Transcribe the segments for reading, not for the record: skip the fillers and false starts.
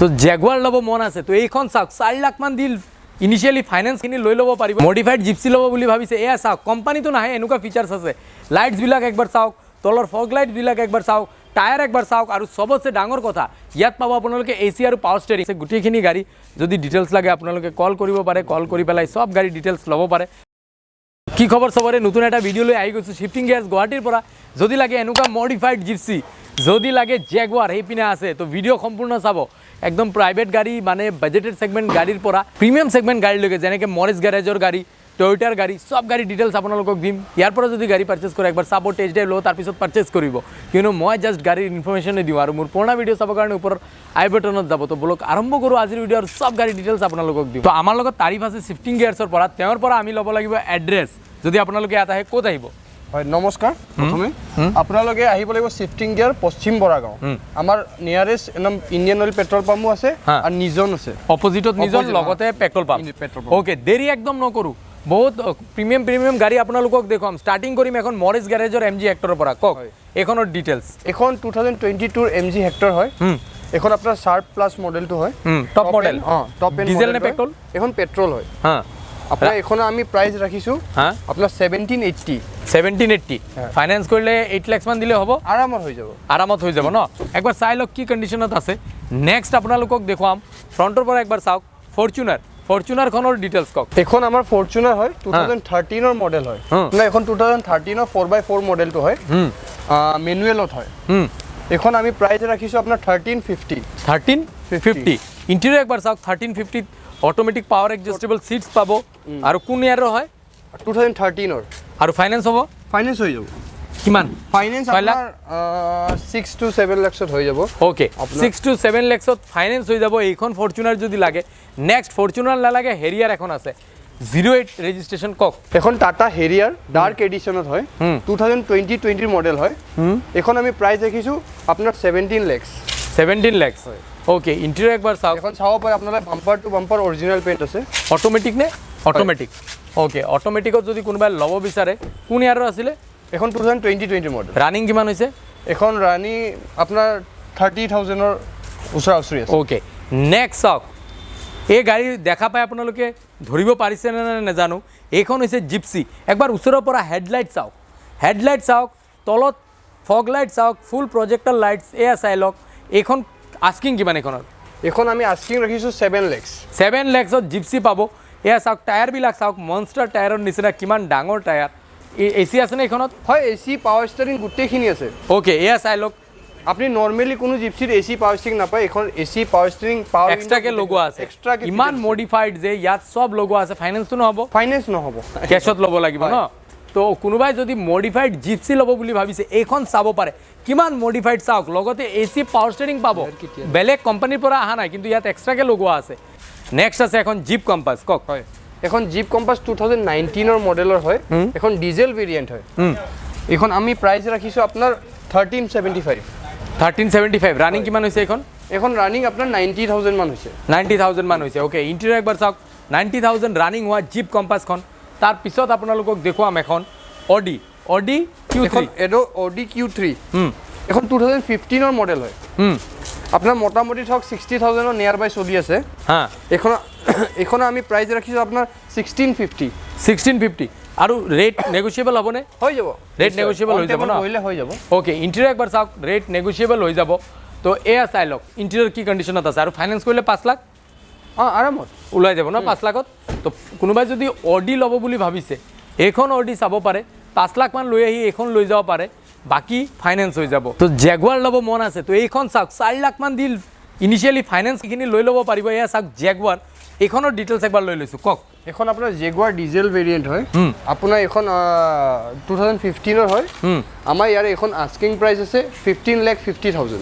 তো Jaguar লব মন আছে তো এইখন চাওক 4 লাখ মান দিল ইনিশিয়ালি ফাইনান্স কিনি লৈ লব পাৰিব মডিফাইড জিপসি লব বুলি ভাবিছে এয়া চাওক কোম্পানি তো নাহে এনেকুৱা ফিচাৰ্স আছে লাইটস বিলাক একবাৰ চাওক তলৰ ফগ লাইট বিলাক একবাৰ চাওক টায়াৰ একবাৰ চাওক আৰু সবতছে ডাঙৰ কথা ইয়াত পাব আপোনালোকে এসি আৰু পাৱাৰ ষ্টেৰিং গুটিখিনি গাড়ী যদি ডিটেইলছ লাগে আপোনালোকে কল কৰিব পাৰে কল কৰি পেলাই সব গাড়ী ডিটেইলছ লব পাৰে কি খবৰ সবৰে নতুন এটা ভিডিও লৈ আহি গৈছো শিফটিং গিয়াৰ্স গুৱাহাটীৰ পৰা যদি লাগে এনেকুৱা মডিফাইড জিপসি যদি লাগে Jaguar এই পিনে আছে তো ভিডিও সম্পূৰ্ণ চাব একদম প্ৰাইভেট গাড়ী মানে বাজেটেড সেগমেন্ট গাড়ীৰ পৰা প্ৰিমিয়াম সেগমেন্ট গাড়ী লৈকে যেনেকৈ মৰিছ গ্যাৰেজৰ গাড়ী টয়োটাৰ গাড়ী সব গাড়ী ডিটেইলছ আপোনালোকক দিম ইয়াৰ পৰা যদি গাড়ী পাৰচেজ কৰে একবাৰ চাব টেষ্ট ড্ৰাইভ লও তাৰ পিছত পাৰচেজ কৰিব কিয়নো মই জাস্ট গাড়ীৰ ইনফৰমেশ্যন দিওঁ আৰু মোৰ পুৰণা ভিডিও চাবৰ কাৰণে ওপৰৰ আই বাটনত যাব তো বলক আৰম্ভ কৰো আজিৰ ভিডিওৰ সব গাড়ী ডিটেইলছ আপোনালোকক দিম তো আমাৰ লগত তাৰিফ আছে শিফটিং গিয়াৰ্ছৰ পৰা তেওঁৰ পৰা আমি ল'ব লাগিব এড্ৰেছ যদি আপোনালোকে ইয়াত আহে ক'ত আহিব হয় নমস্কাৰ প্ৰথমে আপোনালোকে আহিব লাগিব শিফটিং গিয়াৰ পশ্চিম বৰাগাঁও আমাৰ নিয়াৰেষ্ট ইণ্ডিয়ান অইল পেট্ৰল পাম্পো আছে আৰু নিজন আছে অপোজিটত নিজন লগতে পেট্ৰল পাম্প ওকে দেৰি একদম নকৰো বহুত প্ৰিমিয়াম গাড়ী আপোনালোকক দেখুৱাম ষ্টাৰ্টিং কৰিম এখন মৰিছ গ্যাৰেজৰ MG হেক্টৰৰ পৰা কক এখনৰ ডিটেইলছ এখন 2022 MG হেক্টৰ হয় এখন আপোনাৰ শাৰ্প প্লাস মডেলটো হয় top model top end diesel নে পেট্ৰল এখন পেট্ৰল হয় আপোনাৰ এখন আমি প্ৰাইস ৰাখিছো আপোনাৰ 1780 ফাইনান্স কৰিলে 8 লাখ মান দিলে হ'ব আৰামত হৈ যাব ন একবাৰ চাই লওক কি কন্ডিশনত আছে নেক্সট আপোনালোকক দেখুৱাম ফ্ৰণ্টৰ পৰা একবাৰ চাওক ফৰচুনাৰ খনৰ ডিটেইলছ কক এখন আমাৰ ফৰচুনাৰ হয় 2013 ৰ মডেল হয় না এখন 2013 ৰ 4x4 মডেলটো হয় মেনুৱেলত হয় এখন আমি প্ৰাইস ৰাখিছো আপোনাৰ 1350 ইন্টেৰিয়ৰ একবাৰ চাওক 1350 অটোমেটিক পাৱাৰ এডজাস্টেবল সিটস পাবো আৰু কোন ইয়াৰৰ হয় 2013 ৰ আৰু ফাইনান্স হ'ব ফাইনান্স হৈ যাব কিমান ফাইনান্স আপোনাৰ 6 to 7 লাখত হৈ যাব ওকে 6 to 7 লাখত ফাইনান্স হৈ যাব এইখন ফৰচুনাৰ যদি লাগে নেক্সট ফৰচুনাৰ নালাগে হেৰিয়াৰ এখন আছে 08 ৰেজিষ্ট্ৰেচন কক এখন টাটা হেৰিয়াৰ ডাৰ্ক এডিশনত হয় 2020 মডেল হয় এখন আমি প্ৰাইস ৰাখিছো আপোনাৰ 17 লাখ হয় ওকে ইন্টেৰিয়ৰ একবাৰ চাওক এখন চাও পায় আপোনালৈ bumper to bumper original paint আছে অটোমেটিক নে অটোমেটিক ওকে অটোমেটিকত যদি কোনোবাই ল'ব বিচাৰে কোন ইয়াৰৰ আছিল এখন 2020 মডেল ৰানিং কিমান হৈছে এখন ৰানি আপোনাৰ 30000 ৰ ওচৰা-ওচৰি আছে ওকে নেক্সট চাওক এই গাড়ী দেখা পায় আপোনালোকে ধৰিব পাৰিছে নে নাজানো এইখন হৈছে জিপসি একবাৰ ওচৰৰ পৰা হেডলাইট চাওক তলত ফগ লাইট চাওক ফুল প্ৰজেক্টৰ লাইটছ এয়া চাই লওক এইখন আস্কিং কিমান এখন আমি আস্কিং ৰাখিছো 7 লাখত জিপসি পাব এয়া চাওক টায়াৰ বিলাক চাওক মনষ্টাৰ টায়াৰৰ নিচিনা কিমান ডাঙৰ টায়াৰ এসি আছে নে এখনত হয় এসি পাৱাৰ ষ্টিয়াৰিং গুটেখিনি আছে ওকে এয়া চাই লওক আপনি নৰমালি কোনো জিপসিৰ এসি পাৱাৰ ষ্টিয়াৰিং নাপায় এখন এসি পাৱাৰ ষ্টিয়াৰিং পাৱাৰ এক্সট্ৰাকে লগোৱা আছে ইমান মডিফাইড যে ইয়াত সব লগোৱা আছে ফাইনান্সটো নহব কেশত ল'ব লাগিব ন তো কোনোবাই যদি মডিফাইড জিপসি ল'ব বুলি ভাবিছে এইখন চাব পাৰে কিমান মডিফাইড চাওক লগতে এসি পাৱাৰ ষ্টিয়াৰিং পাব বেলেগ কোম্পানীৰ পৰা আহা নাই কিন্তু ইয়াত এক্সট্ৰাকে লগোৱা আছে নেক্সট আছে এখন জিপ কম্পাস কক হয় এখন জিপ কম্পাস 2019 ৰ মডেলৰ হয় এখন ডিজেল ভেৰিয়েন্ট হয় এখন আমি প্ৰাইস ৰাখিছো আপোনাৰ 1375 ৰানিং কিমান হৈছে এখন ৰানিং আপোনাৰ 90000 মান হৈছে ওকে ইন্টেৰিয়ৰ একবাৰ চাওক 90000 ৰানিং হোৱা জিপ কম্পাসখন তাৰ পিছত আপোনালোকক দেখুৱাম এখন অডি Q3 অডি Q3 এখন 2015 ৰ মডেল হয় আপোনাৰ মোটামুটি থক 60000 ৰ নিয়াৰ বাই চলি আছে এখন আমি প্ৰাইস ৰাখিছো আপোনাৰ 1650 আৰু ৰেট নেগোশিয়েবল হ'বনে হৈ যাব ৰেট নেগোশিয়েবল হৈ যাব ন হৈ যাব ওকে ইন্টেৰিয়ৰ একবাৰ চাওক ৰেট নেগোশিয়েবল হৈ যাব তো এয়া চাই লওক ইন্টেৰিয়ৰ কি কন্ডিশনত আছে আৰু ফাইনান্স কৰিলে 5 লাখ আৰামত ওলাই যাব ন 5 লাখত তো কোনোবাই যদি অডি ল'ব বুলি ভাবিছে এখন অডি চাব পাৰে 5 লাখ মান লৈ আহি এখন লৈ যাব পাৰে বাকি ফাইনান্স হৈ যাব তো Jaguar ল'ব মন আছে তো এইখন চাওক 4 লাখ মান দিল ইনিশিয়ালি ফাইনান্স কিনি লৈ ল'ব পাৰিব এয়া চাওক Jaguar এখনৰ ডিটেইলছ একবাৰ লৈ লৈছো কক এখন আপোনাৰ Jaguar ডিজেল ভেৰিয়েন্ট হয় আপোনাৰ এখন 2015 ৰ হয় আমাৰ ইয়াৰ এখন আস্কিং প্ৰাইস আছে 15,50,000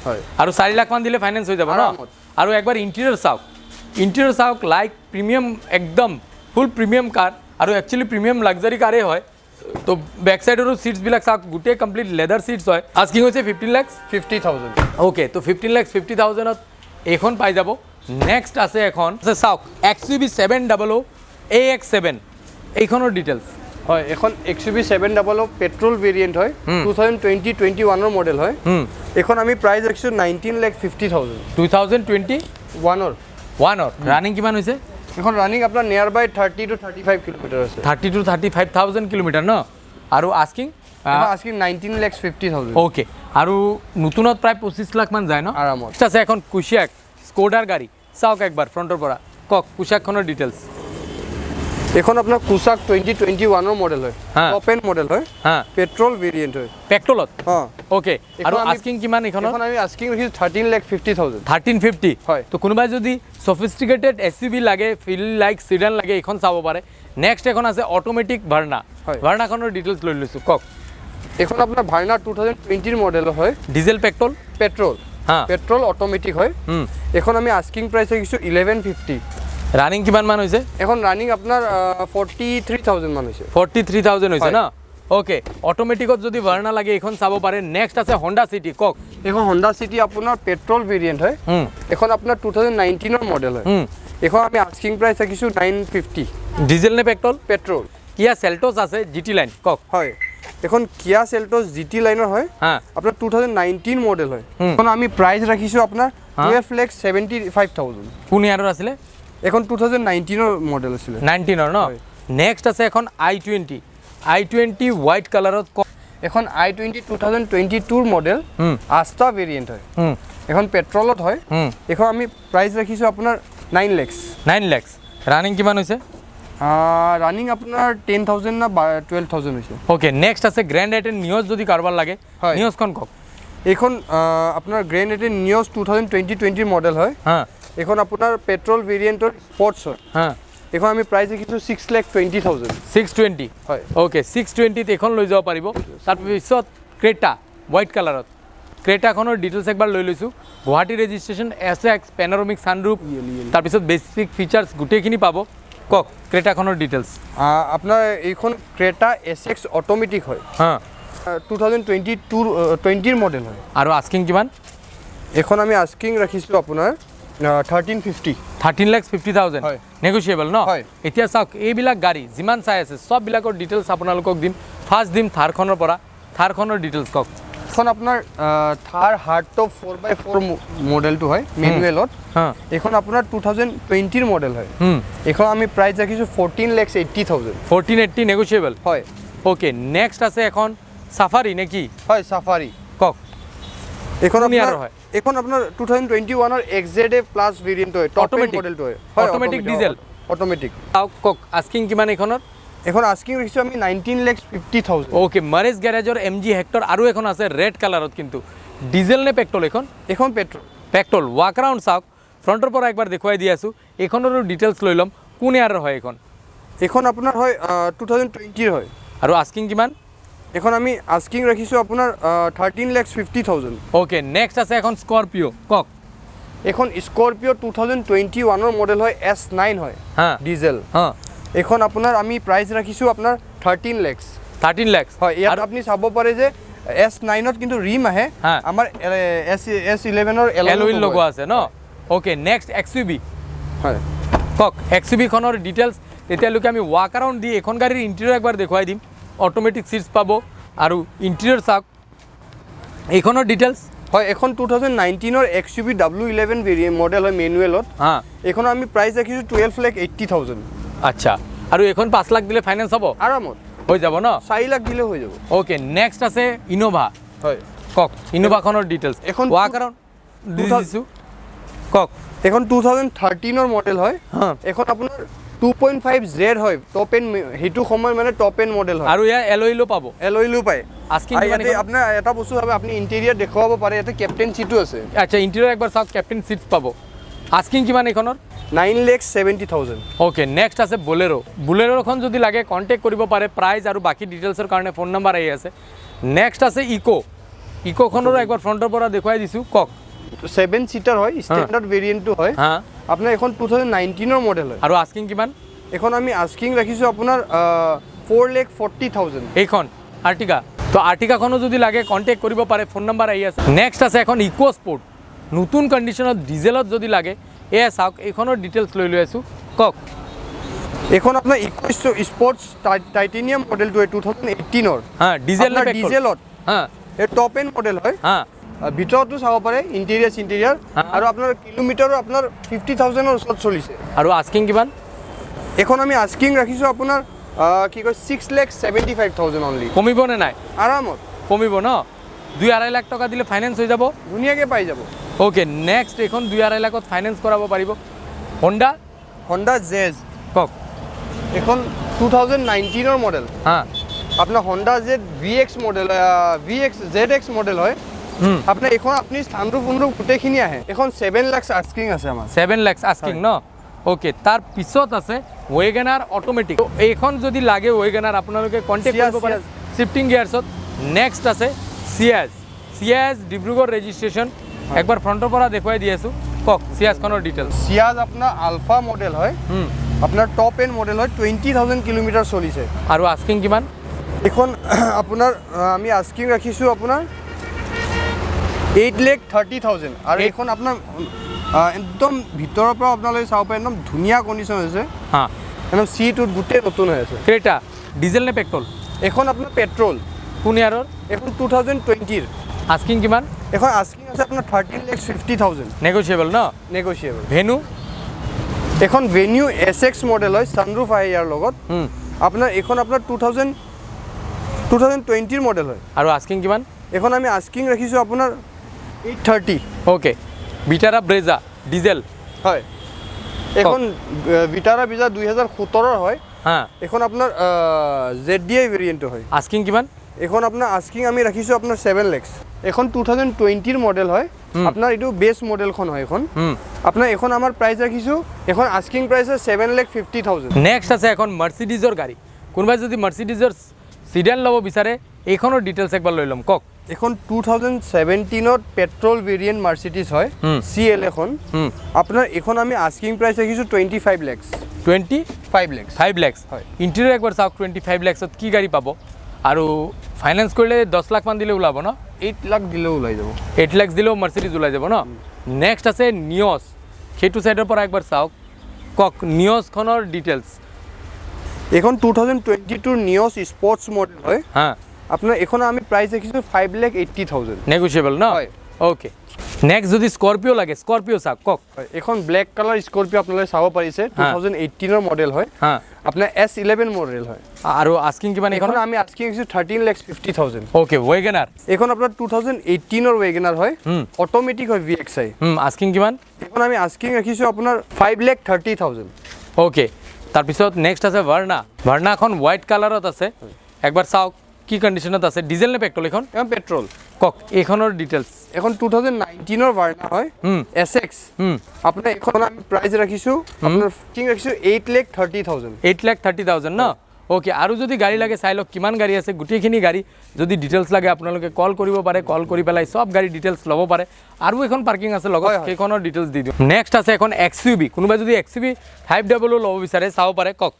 হয় আৰু 4 লাখ মান দিলে ফাইনান্স হৈ যাব ন আৰু একবাৰ ইন্টেৰিয়ৰ চাওক লাইক প্ৰিমিয়াম একদম ফুল প্ৰিমিয়াম কাৰ আৰু একচুয়ালি প্ৰিমিয়াম লাক্সাৰি কাৰে হয় তো ব্যাক সাইডৰো সিটস বিলাক চাওক গুটে কমপ্লিট লেদাৰ সিটস হয় আস্কিং হৈছে 15,50,000 ওকে তো 15,50,000 ত এখন পাই যাব নেক্সট আছে এখন চাওক XUV 700 AX7 এইখনৰ ডিটেইলছ হয় এখন XUV 700 পেট্রোল ভেরিয়েন্ট হয় 2020-21 এর মডেল হয় এখন আমি প্রাইস রাখছো 19,50,000 2021 রানিং কিমান হৈছে এখন রানিং আপনার নিয়ার বাই 30 to 35 কিলোমিটার আছে 30 to 35,000 কিলোমিটার ন আৰু আস্কিং আস্কিং 19,50,000 ওকে আৰু নতুনত প্ৰায় 25 লাখ মান যায় ন আৰামত আছে এখন কুশিয়াক স্কোডাৰ গাড়ী চাওক একবাৰ ফ্ৰণ্টৰ পৰা কক কুশাকখনৰ ডিটেইলছ এখন আপনার কুশাক 2021 এর মডেল হয় টপ এন্ড মডেল হয় পেট্রোল ভেরিয়েন্ট হয় পেট্রোলত ওকে আৰু আস্কিং কিমান এখন এখন আমি আস্কিং রাখি 13,50,000 1350 হয় তো কোনোবাই যদি সফিস্টিকেটেড এসইউভি লাগে ফিল লাইক সিডান লাগে এখন চাব পাৰে নেক্সট এখন আছে অটোমেটিক ভাৰ্না ভাৰ্নাখনৰ ডিটেইলছ লৈ লৈছো কক এখন আপনার ভার্না 2020 এর মডেল হয় diesel petrol petrol petrol automatic হয় এখন আমি আস্কিং প্রাইস রাখিছো 1150 রানিং কিমান মান হৈছে এখন রানিং আপনার 43,000 মান হৈছে 43,000 হৈছে না ওকে অটোমেটিকত যদি ভার্না লাগে এখন চাব পাৰে নেক্সট আছে হোন্ডা সিটি কক এখন হোন্ডা সিটি আপনার পেট্রোল ভেরিয়েন্ট হয় এখন আপনার 2019 এর মডেল হয় এখন আমি আস্কিং প্রাইস রাখিছো 950 ডিজেল নে পেট্রোল পেট্রোল কিয়া সেলটোস আছে জিটি লাইন কক হয় এখন কিয়া সেলটোস জিটি লাইনৰ হয় আপনাৰ 2019 মডেল হয় এখন আমি প্ৰাইস ৰাখিছো আপনাৰ 12,75,000 কোন ইয়াৰৰ আছিলে এখন 2019 এর মডেল আছিল 19 ন নেক্সট আছে এখন i20 হোয়াইট কালারত এখন i20 2022 এর মডেল আস্তা ভেরিয়েন্ট হয় এখন পেট্রোলত হয় এখন আমি প্রাইস রাখিছো আপনার 9 লাখ রানিং কিমান হৈছে রানিং আপনার 10,000 না 12,000 হইছে ওকে নেক্সট আছে গ্র্যান্ড আইটেন নিউজ যদি কারবার লাগে নিউজ কোন কক এখন আপনার গ্র্যান্ড আইটেন নিউজ 2020 মডেল হয় এখন আপনার পেট্রোল ভেরিয়েন্টর স্পোর্টস হয় এখন আমি প্রাইস রাখিছো 6,20,000 620 হয় ওকে 620 তে এখন লৈ যাব পাৰিব তাৰ পিছত ক্ৰেটা হোৱাইট কালাৰত ক্ৰেটাখনৰ ডিটেইলছ একবাৰ লৈ লৈছো গুৱাহাটী ৰেজিষ্ট্ৰেচন SX পেনোৰামিক সানৰুফ তাৰ পিছত বেসিক ফিচাৰ্স গুটেখিনি পাব কক ক্ৰেটাখনৰ ডিটেইলছ আপনাৰ এখন ক্ৰেটা SX অটোমেটিক হয় 2020 এৰ মডেল হয় আৰু আস্কিং কিমান এখন আমি আস্কিং রাখিছো আপনার 13,50,000 নেগোশিয়েবল ন এতিয়া চাওক এইবিলাক গাড়ী যিমান চাই আছে সববিলাকৰ ডিটেইলছ আপোনালোকক দিম ফাৰ্স্ট দিম থাৰখনৰ পৰা থাৰখনৰ ডিটেইলছ কক এখন আপনার থার হার্ড টপ 4x4 মডেলটো হয় ম্যানুয়ালত এখন আপনার 2020 এর মডেল হয় এখন আমি প্রাইস রাখিছো 14,80,000 1480 নেগোশিয়েবল হয় ওকে নেক্সট আছে এখন সাফারি নাকি হয় সাফারি কক এখন আপনার হয় এখন আপনার 2021 এর XZ প্লাস ভেরিয়েন্ট হয় টপ এন্ড মডেলটো হয় অটোমেটিক ডিজেল অটোমেটিক কক আস্কিং কিমান এখনৰ এখন আস্কিং ৰাখিছো আমি 19,50,000 ওকে মাৰেজ গ্যাৰেজৰ MG হেক্টৰ আৰু এখন আছে ৰেড কালাৰত কিন্তু ডিজেল নে পেট্ৰোল এখন পেট্ৰোল ওয়াক আৰাউন্ড চাওক ফ্ৰন্টৰ পৰা একবাৰ দেখুৱাই দি আছো এখনৰো ডিটেইলছ লৈ লম কোন ইয়াৰৰ হয় এখন আপনাৰ হয় 2020 হয় আৰু আস্কিং কিমান এখন আমি আস্কিং রাখিছো আপনার 13,50,000 ওকে নেক্সট আছে এখন স্করপিও কক এখন স্করপিও 2021 এর মডেল হয় S9 হয় ডিজেল এখন আপনার আমি প্রাইস রাখিছো আপনার 13 লাখ হয় ইয়াত আপনি চাব পারে যে S9 ত কিন্তু রিম আহে আমার S11 এর এলউইল লোগো আছে ন ওকে নেক্সট XUV হয় কক XUV খনৰ ডিটেইলছ এতিয়ালৈকে আমি ওয়াক আৰাউন্ড দি এখন গাড়ীৰ ইন্টেৰিয়ৰ একবাৰ দেখুৱাই দিম অটোমেটিক সিটস পাব আৰু ইন্টেৰিয়ৰ চাওক এইখনৰ ডিটেইলছ হয় এখন 2019 এর XUV W11 ভেরিয়েন্ট মডেল হয় ম্যানুয়ালত এখন আমি প্রাইস রাখিছো 12,80,000 আচ্ছা আৰু এখন 5 লাখ দিলে ফাইনান্স হ'ব আরামত হৈ যাব ন 4 লাখ দিলে হৈ যাব ওকে নেক্সট আছে ইনোভা হয় কক ইনোভা খনৰ ডিটেইলছ এখন ওয়াক আরাউন্ড দিছো কক এখন 2013 এর মডেল হয় এখন আপনার 2.5Z হয় টপ এন্ড হেতু সময় মানে টপ এন্ড মডেল হয় আৰু ইয়া এলউইলো পাব এলউইলো পায় আস্কিং মানে আপনার এটা বস্তু হবে আপনি ইন্টেরিয়র দেখাব পারে এটা ক্যাপ্টেন সিটও আছে আচ্ছা ইন্টেরিয়র একবাৰ চাওক ক্যাপ্টেন সিটস পাব আস্কিং কিমান এখনৰ 9,70,000 ওকে নেক্সট আছে বুলেৰোখন যদি লাগে কন্টেক্ট কৰিব পাৰে প্ৰাইস আৰু বাকি ডিটেইলছৰ কাৰণে ফোন নাম্বাৰ আহি আছে নেক্সট আছে ইকোখনৰ একবাৰ ফ্ৰন্টৰ পৰা দেখুৱাই দিছো কক 7 সিটাৰ হয় স্ট্যান্ডাৰ্ড ভেৰিয়েন্টটো হয় আপনাৰ এখন 2019 এৰ মডেল হয় আৰু আস্কিং কিমান এখন আমি আস্কিং রাখিছো আপনার 4,40,000 এইখন আর্টিকা তো আর্টিকাখনো যদি লাগে কন্টেক্ট কৰিব পাৰে ফোন নাম্বাৰ আহি আছে নেক্সট আছে এখন ইকো স্পোৰ্ট নতুন কন্ডিশনত ডিজেলত যদি লাগে এয়া চাওক এইখনৰ ডিটেইলছ লৈ আছো কক এখন আপোনাৰ ইকো স্পৰ্টছ টাইটেনিয়াম মডেলটো 2018 হ্যাঁ ডিজেল না পেট্ৰোল ডিজেলত হ্যাঁ এই টপ এন্ড মডেল হয় হ্যাঁ ভিতৰতো চাব পাৰে ইণ্টেৰিয়াৰ আৰু আপোনাৰ কিলোমিটাৰো আপোনাৰ 50,000 ৰ ওচৰত চলিছে আৰু আস্কিং কিমান এখন আমি আস্কিং ৰাখিছো আপোনাৰ কি কয় 6,75,000 অনলি কমিব নে নাই আৰামত কমিব ন 2-2.5 লাখ টকা দিলে ফাইনেন্স হৈ যাব ধুনীয়াকৈ পাই যাব ওকে নেক্সট এখন 2-2.5 লাখত ফাইনেন্স কৰাব পাৰিব হোণ্ডা জেজ কক এখন 2019 ৰ মডেল হ্যাঁ আপোনাৰ হোণ্ডা জেড ZX মডেল হয় আপোনাৰ এখন আপুনি সানৰুফ গোটেইখিনি আহে এখন 7 লাখ আস্কিং আছে আমাৰ 7 লাখ আস্কিং ন ওকে তাৰ পিছত আছে ওয়েগনাৰ অটোমেটিক এইখন যদি লাগে ওয়েগনাৰ আপোনালোকে কন্টাক্ট কৰিব পাৰে শিফটিং গিয়াৰছত নেক্সট আছে সিয়াজ ডিব্ৰুগড় ৰেজিষ্ট্ৰেচন একবাৰ ফ্ৰণ্টৰ পৰা দেখুৱাই দি আছো কক সিয়াজখনৰ ডিটেইলছ সিয়াজ আপোনাৰ আলফা মডেল হয় আপোনাৰ টপ এণ্ড মডেল হয় 20,000 কিলোমিটাৰ চলিছে আৰু আস্কিং কিমান এখন আপোনাৰ আমি আস্কিং ৰাখিছো আপোনাৰ 8,30,000 আৰু এখন আপোনাৰ একদম ভিতৰৰ পৰা আপোনালোকে চাব পাৰে একদম ধুনীয়া কণ্ডিশ্যন হৈছে হ্যাঁ একদম সিটত গোটেই নতুন হৈ আছে ক্ৰেটা ডিজেল নে পেট্ৰল এখন আপোনাৰ পেট্ৰল কোন ইয়াৰৰ এখন 2020 আস্কিং কিমান এখন আস্কিং আছে আপোনাৰ 13,50,000 নেগোচিয়েবল ন নেগোচিয়েবল ভেনু এখন ভেনিউ SX মডেল হয় সানৰুফ আহে ইয়াৰ লগত আপোনাৰ এখন আপোনাৰ 2020 মডেল হয় আৰু আস্কিং কিমান এখন আমি আস্কিং ৰাখিছো আপোনাৰ 830 ওকে ভিটাৰা ব্ৰেজা ডিজেল হয় এখন ভিটাৰা ব্ৰেজা 2017 হয় হ্যাঁ এখন আপোনাৰ ZDI ভেৰিয়েণ্ট হয় আস্কিং কিমান এখন আপোনাৰ আস্কিং আমি ৰাখিছো আপোনাৰ 7 লাখ এখন 2020 মডেল হয় আপোনাৰ এইটো বেস মডেলখন হয় এখন আপোনাৰ এখন আমাৰ প্ৰাইস ৰাখিছো এখন আস্কিং প্ৰাইস আছে 7,50,000 নেক্সট আছে এখন মাৰ্সিডিজৰ গাড়ী কোনোবাই যদি মাৰ্সিডিজৰ সিডান ল'ব বিচাৰে এইখনৰ ডিটেইলছ একবাৰ লৈ ল'ম কক এখন 2017 পেট্ৰল ভেৰিয়েণ্ট মাৰ্সিডিজ হয় CL এখন আপোনাৰ এখন আমি আস্কিং প্ৰাইস ৰাখিছো 25 লাখ 5 লাখ হয় ইন্টেৰিয়ৰ একবাৰ চাওক 25 লাখত কি গাড়ী পাব আৰু ফাইনেন্স কৰিলে 10 লাখ মান দিলে ওলাব ন 8 লাখ দিলেও ওলাই যাব 8 লাখ দিলেও মাৰ্সিডিজ ওলাই যাব ন নেক্সট আছে নিয়স সেইটো সাইডৰ পৰা একবাৰ চাওক কক নিয়সখনৰ ডিটেইলছ এখন 2022 নিয়স স্পৰ্টছ মডেল হয় হ্যাঁ আপোনাৰ এখন আমি প্ৰাইস ৰাখিছো 5,80,000 নেগোচিয়েবল ন ওকে নেক্সট যদি স্কৰপিও লাগে স্কৰপিও চাওক কক এখন ব্ল্যাক কালাৰ স্কৰপিও আপনাৰা চাব পাৰিছে 2018 এৰ মডেল হয় হ্যাঁ আপনাৰ S11 মডেল হয় আৰু আস্কিং কিমান এখন আমি আস্কিং 13,50,000 ওকে ওয়েগনার এখন আপনার 2018 এর ওয়েগনার হয় অটোমেটিক হয় VXI আস্কিং কিমান এখন আমি আস্কিং রাখিছো আপনার 5,30,000 ওকে তাৰপিছত নেক্সট আছে ভাৰ্না এখন হোৱাইট কালাৰত আছে একবাৰ চাওক কি কন্ডিশনত আছে ডিজেল নে পেট্ৰল এখন পেট্ৰোল কক এইখনৰ ডিটেইলছ এখন 2019 এর ভার্না হয় SX আপনার এখন আমি প্রাইস রাখিছো আপনার কিং রাখিছো 8,30,000 8,30,000 ন ওকে আৰু যদি গাড়ী লাগে চাই লওক কিমান গাড়ী আছে গোটেইখিনি গাড়ী যদি ডিটেইলছ লাগে আপোনালোকে কল কৰিব পাৰে কল কৰি পেলাই সব গাড়ী ডিটেইলছ ল'ব পাৰে আৰু এখন পাৰ্কিং আছে লগত সেইখনৰ ডিটেইলছ দি দিওঁ নেক্সট আছে এখন XUV কোনোবা যদি XUV 500 ল'ব বিচাৰে চাব পাৰে কক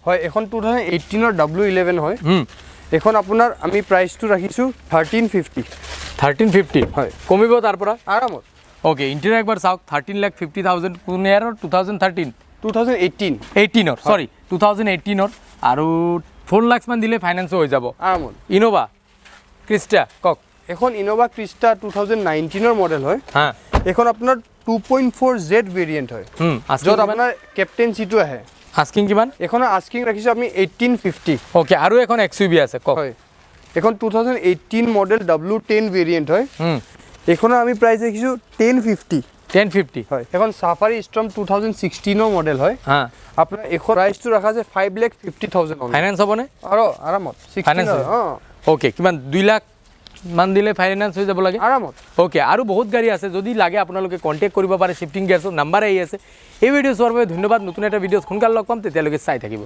হয় এখন 2018 এৰ W11 হয় এখন আপোনাৰ আমি প্ৰাইসটো ৰাখিছো 1350 হয় কমিব তাৰ পৰা আৰামত ওকে ইন্টেৰিয়ৰ একবাৰ চাওক 13,50,000 কোন ইয়াৰৰ 2018 অৰ সৰি 2018 অৰ আৰু 4 লাখ মান দিলে ফাইনান্স হৈ যাব আৰামত ইনোভা ক্ৰিষ্টা কক এখন ইনোভা ক্ৰিষ্টা 2019 এৰ মডেল হয় হ্যাঁ এখন আপোনাৰ 2.4Z ভেৰিয়েণ্ট হয় যত আপোনাৰ কেপ্টেন সিটো আহে আস্কিং কিমান এখন আস্কিং ৰাখিছো আমি 1850 ওকে আৰু এখন XUV আছে কক হয় এখন 2018 মডেল W10 ভেৰিয়েণ্ট হয় এখন আমি প্রাইস রাখিছো 1050 হয় এখন সাফারি স্টর্ম 2016 এর মডেল হয় হ্যাঁ আপনার এখন প্রাইসটো রাখা আছে 5,50,000 ফাইনান্স হবনে আৰু আৰামত 16 ওকে কিমান 2 লাখ মান দিলে ফাইনান্স হৈ যাব লাগে আৰামত ওকে আৰু বহুত গাড়ী আছে যদি লাগে আপোনালোকে কন্টাক্ট কৰিব পাৰে শিফটিং গিয়াৰছৰ নাম্বাৰ আহি আছে এই ভিডিঅ' চোৱাৰ বাবে ধন্যবাদ নতুন এটা ভিডিঅ' সোনকালে লগ পাম তেতিয়ালৈকে চাই থাকিব